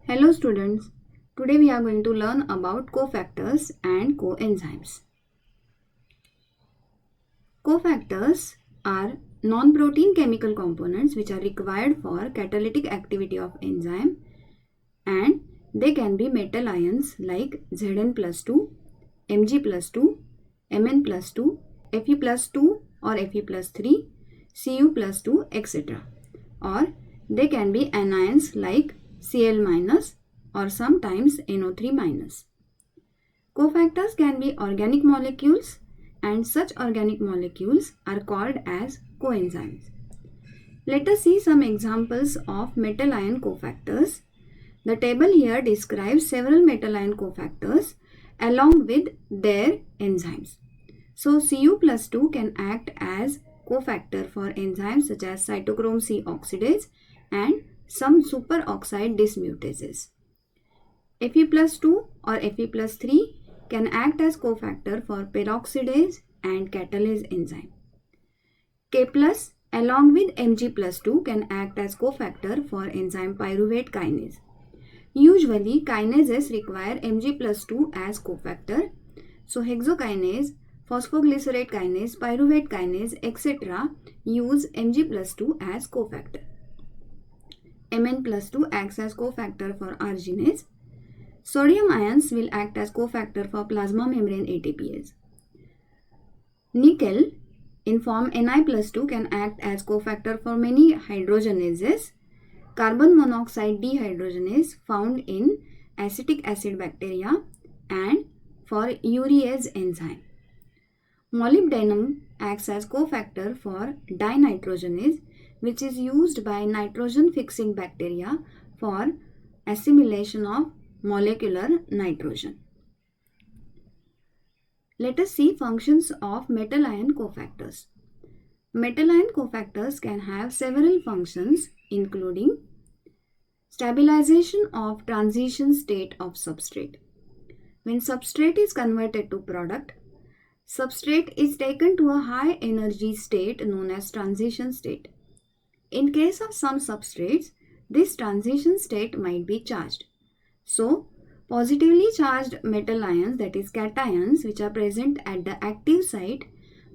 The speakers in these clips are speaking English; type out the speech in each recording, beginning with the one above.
Hello students, today we are going to learn about cofactors and coenzymes. Cofactors are non-protein chemical components which are required for catalytic activity of enzyme, and they can be metal ions like Zn plus 2, Mg plus 2, Mn plus 2, Fe plus 2 or Fe plus 3, Cu plus 2, etc. Or they can be anions like Cl minus or sometimes NO3 minus. Cofactors can be organic molecules, and such organic molecules are called as coenzymes. Let us see some examples of metal ion cofactors. The table here describes several metal ion cofactors along with their enzymes. So Cu plus 2 can act as cofactor for enzymes such as cytochrome C oxidase and some superoxide dismutases. Fe plus 2 or Fe plus 3 can act as cofactor for peroxidase and catalase enzyme. K plus along with Mg plus 2 can act as cofactor for enzyme pyruvate kinase. Usually kinases require Mg plus 2 as cofactor. So hexokinase, phosphoglycerate kinase, pyruvate kinase, etc. use Mg plus 2 as cofactor. Mn plus 2 acts as cofactor for arginase. Sodium ions will act as cofactor for plasma membrane ATPase. Nickel in form Ni plus 2 can act as cofactor for many hydrogenases. Carbon monoxide dehydrogenase found in acetic acid bacteria and for urease enzyme. Molybdenum acts as cofactor for dinitrogenase, which is used by nitrogen fixing bacteria for assimilation of molecular nitrogen. Let us see functions of metal ion cofactors. Metal ion cofactors can have several functions including stabilization of transition state of substrate. When substrate is converted to product, substrate is taken to a high energy state known as transition state. In case of some substrates, this transition state might be charged. So, positively charged metal ions, that is cations, which are present at the active site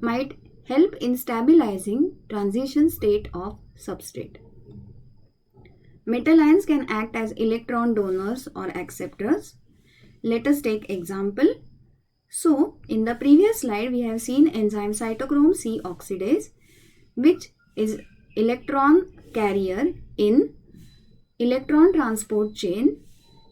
might help in stabilizing transition state of substrate. Metal ions can act as electron donors or acceptors. Let us take example. So, in the previous slide, we have seen enzyme cytochrome C oxidase, which is electron carrier in electron transport chain.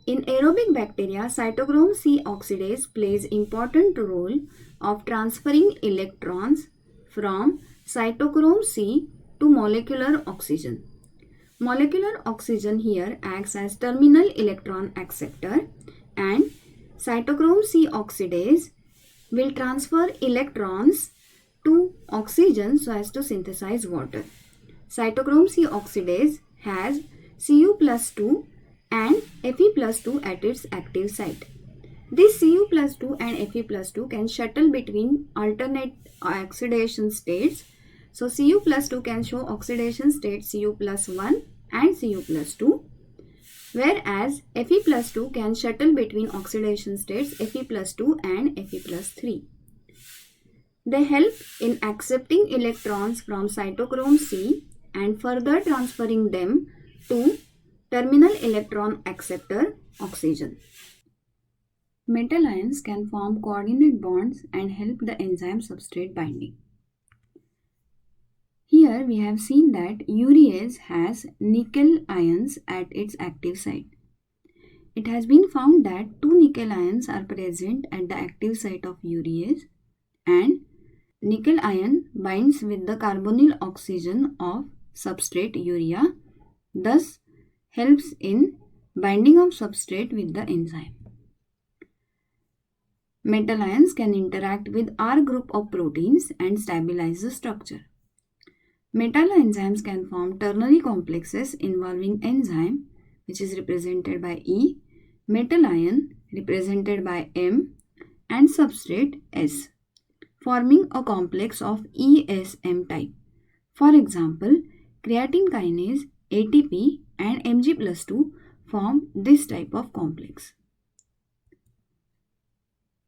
In aerobic bacteria, cytochrome C oxidase plays important role of transferring electrons from cytochrome C to molecular oxygen. Molecular oxygen here acts as terminal electron acceptor, and cytochrome C oxidase will transfer electrons to oxygen so as to synthesize water. Cytochrome C oxidase has Cu plus 2 and Fe plus 2 at its active site. This Cu plus 2 and Fe plus 2 can shuttle between alternate oxidation states. So Cu plus 2 can show oxidation state Cu plus 1 and Cu plus 2, whereas Fe plus 2 can shuttle between oxidation states Fe plus 2 and Fe plus 3. They help in accepting electrons from cytochrome C and further transferring them to terminal electron acceptor oxygen. Metal ions can form coordinate bonds and help the enzyme substrate binding. Here we have seen that urease has nickel ions at its active site. It has been found that 2 nickel ions are present at the active site of urease, and nickel ion binds with the carbonyl oxygen of substrate urea, thus helps in binding of substrate with the enzyme. Metal ions can interact with R group of proteins and stabilize the structure. Metal enzymes can form ternary complexes involving enzyme, which is represented by E, metal ion represented by M, and substrate S, forming a complex of ESM type. For example, creatine kinase, ATP and Mg plus 2 form this type of complex.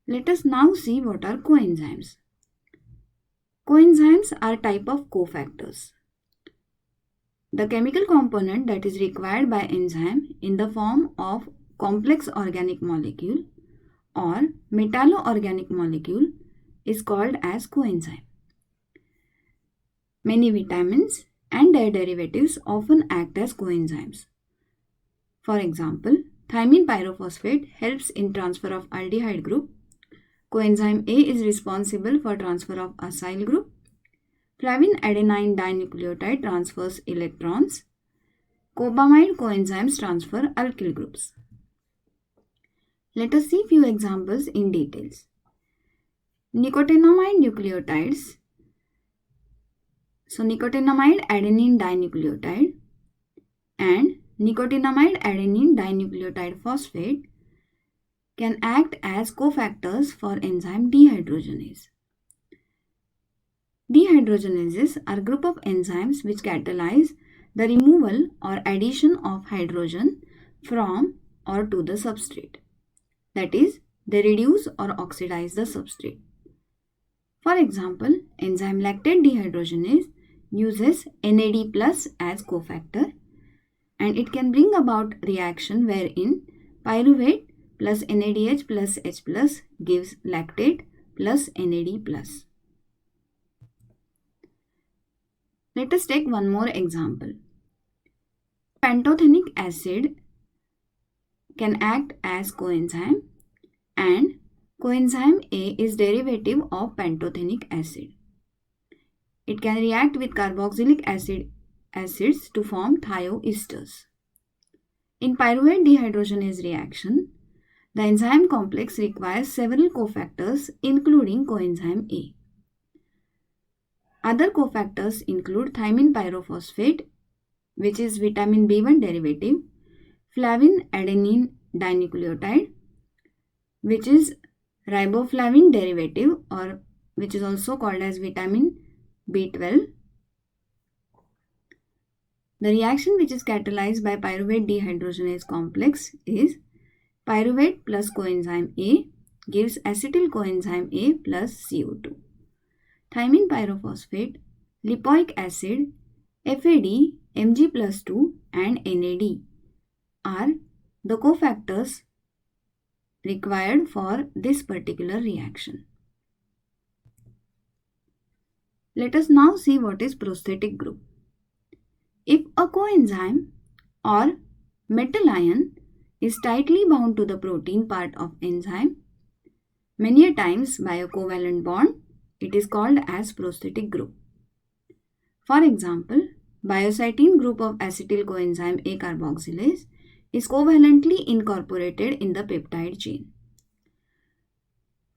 Let us now see what are coenzymes. Coenzymes are type of cofactors. The chemical component that is required by enzyme in the form of complex organic molecule or metallo-organic molecule is called as coenzyme. Many vitamins and their derivatives often act as coenzymes. For example, thymine pyrophosphate helps in transfer of aldehyde group. Coenzyme A is responsible for transfer of acyl group. Flavin adenine dinucleotide transfers electrons. Cobamide coenzymes transfer alkyl groups. Let us see few examples in details. Nicotinamide nucleotides. So nicotinamide adenine dinucleotide and nicotinamide adenine dinucleotide phosphate can act as cofactors for enzyme dehydrogenase. Dehydrogenases are a group of enzymes which catalyze the removal or addition of hydrogen from or to the substrate. That is, they reduce or oxidize the substrate. For example, enzyme lactate dehydrogenase uses NAD+ as cofactor, and it can bring about reaction wherein pyruvate plus NADH plus H plus gives lactate plus NAD+. Let us take one more example. Pantothenic acid can act as coenzyme, and coenzyme A is derivative of pantothenic acid. It can react with carboxylic acids to form thioesters. In pyruvate dehydrogenase reaction, the enzyme complex requires several cofactors including coenzyme A. Other cofactors include thymine pyrophosphate, which is vitamin B1 derivative, flavin adenine dinucleotide, which is riboflavin derivative or which is also called as vitamin B12. The reaction which is catalyzed by pyruvate dehydrogenase complex is pyruvate plus coenzyme A gives acetyl coenzyme A plus CO2. Thymine pyrophosphate, lipoic acid, FAD, Mg+2 and NAD are the cofactors required for this particular reaction. Let us now see what is prosthetic group. If a coenzyme or metal ion is tightly bound to the protein part of enzyme, many a times by a covalent bond, it is called as prosthetic group. For example, biocytine group of acetyl coenzyme A carboxylase is covalently incorporated in the peptide chain.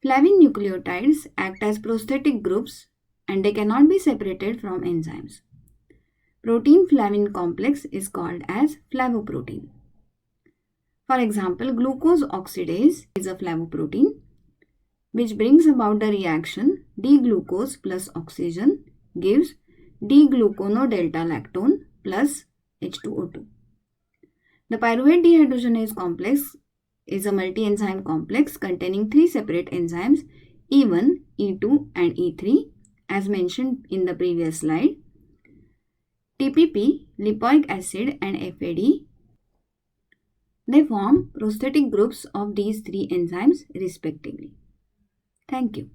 Flavin nucleotides act as prosthetic groups and they cannot be separated from enzymes. Protein flavin complex is called as flavoprotein. For example, glucose oxidase is a flavoprotein which brings about the reaction D-glucose plus oxygen gives D-gluconodelta-lactone plus H2O2. The pyruvate dehydrogenase complex is a multi-enzyme complex containing three separate enzymes E1, E2 and E3 as mentioned in the previous slide. TPP, lipoic acid and FAD, they form prosthetic groups of these three enzymes respectively. Thank you.